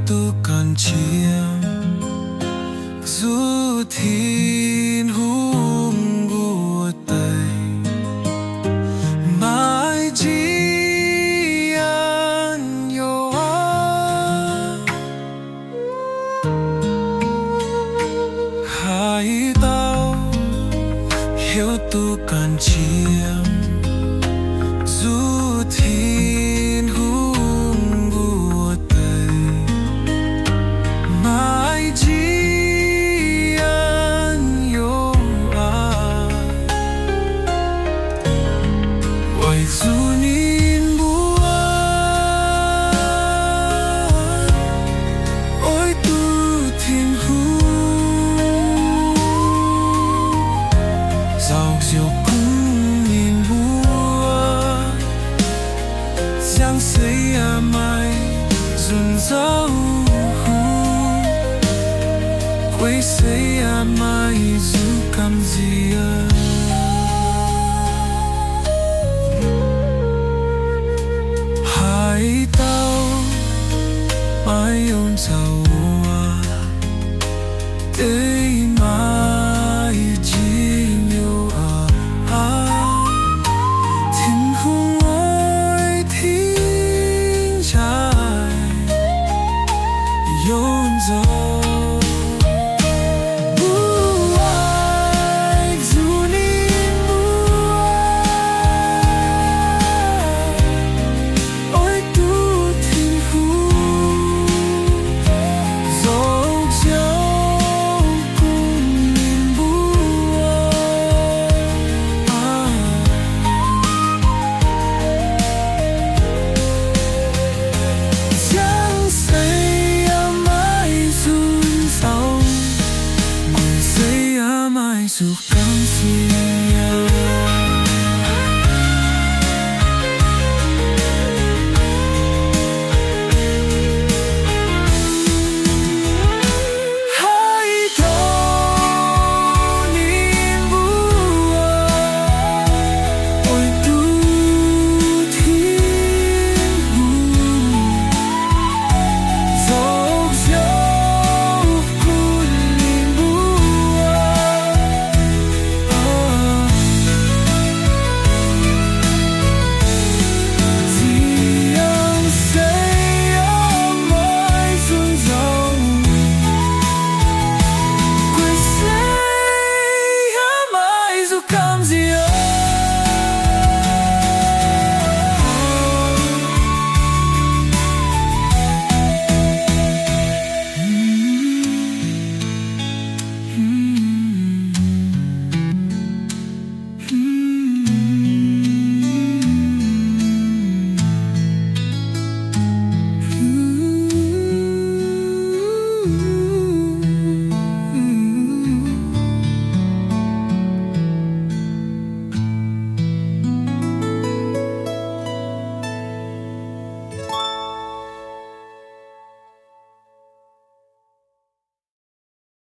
tu cần chiêm du thiên hùng của tây Maaih Njienh Youh Aqv hai tao hiểu tu cần chiêm du thiên hùng của tây Maaih Njienh Youh Aqv ôi dù nhìn buồn ôi tu thiên hùng giàu diệu cũng nhìn buồn giang xây à mai dùn dấu quay xây à mai dù cầm gì hai tao mai ôm giàu để Maaih Njienh Youh Aqv thiên hùng ơi thiên trai yôn gió